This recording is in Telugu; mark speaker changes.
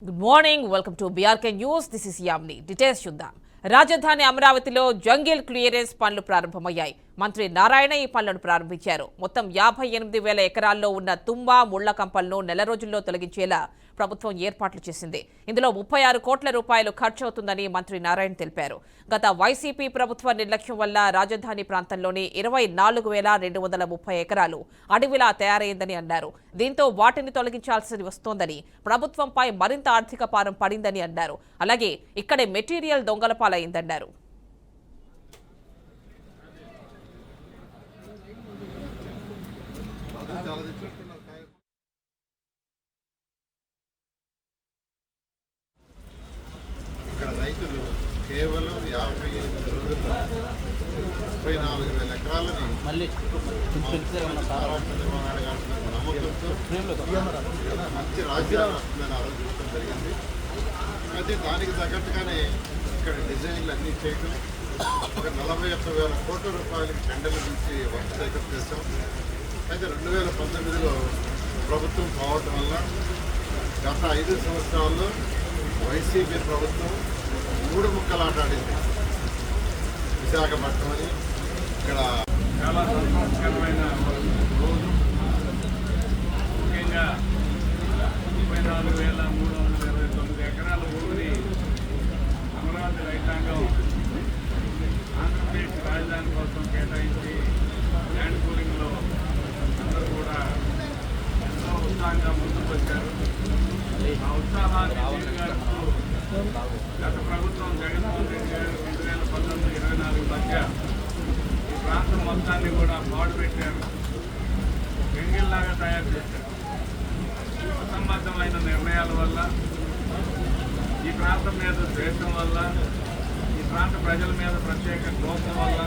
Speaker 1: Good morning welcome to BRK news. This is Yamini. Details చూద్దాం. రాజధాని అమరావతిలో జంగిల్ క్లియరెన్స్ పనులు ప్రారంభమయ్యాయి. మంత్రి నారాయణ ఈ పనులను ప్రారంభించారు. మొత్తం 58,000 ఎకరాల్లో ఉన్న తుంబ ముళ్ల కంపలను నెల రోజుల్లో తొలగించేలా ప్రభుత్వం ఏర్పాట్లు చేసింది. ఇందులో 36 కోట్ల రూపాయలు ఖర్చవుతుందని మంత్రి నారాయణ తెలిపారు. గత వైసీపీ ప్రభుత్వ నిర్లక్ష్యం వల్ల రాజధాని ప్రాంతంలోని 24,230 ఎకరాలు అడవిలా తయారైందని అన్నారు. దీంతో వాటిని తొలగించాల్సి వస్తోందని, ప్రభుత్వంపై మరింత ఆర్థిక భారం పడిందని అన్నారు. అలాగే ఇక్కడే మెటీరియల్ దొంగల పాలైందన్నారు.
Speaker 2: ఇక్కడ రైతులు కేవలం 58 రోజుల్లో 34,000 ఎకరాలని నమ్మకంతో మంచి రాజ్యాలు వస్తుందని ఆలోచించడం జరిగింది. అయితే దానికి తగ్గట్టుగానే ఇక్కడ డిజైన్లు అన్నీ చేయడం, ఒక 41,000 కోట్ల రూపాయలకి టెండర్ల నుంచి వర్క్ సేకరణ చేశాం. అయితే 2019లో ప్రభుత్వం పోవటం వల్ల గత 5 సంవత్సరాల్లో వైసీపీ ప్రభుత్వం 3 ముక్కలాట ఆడింది. విశాఖపట్నం అని ఇక్కడ
Speaker 3: చాలా సంతోషకరమైన రోజు. ముఖ్యంగా 34,329 ఎకరాల భూమిని అమరావతి రైతాంగం ఆంధ్రప్రదేశ్ రాజధాని కోసం కేటాయించి ల్యాండ్ పూలింగ్లో అందరూ కూడా ఎంతో ఉత్సాహంగా ముందుకు వచ్చారు. ఆ ఉత్సాహాన్ని తీర్చారు గత ప్రభుత్వం జగన్మోహన్ రెడ్డి గారు 2019-24 మధ్య ఈ ప్రాంతం మొత్తాన్ని కూడా పాడు పెట్టారు, వెంగిల్లాగా తయారు చేశారు. అసంబద్ధమైన నిర్ణయాల వల్ల, ఈ ప్రాంతం మీద ద్వేషం వల్ల, ఈ ప్రాంత ప్రజల మీద ప్రత్యేక కోపం వల్ల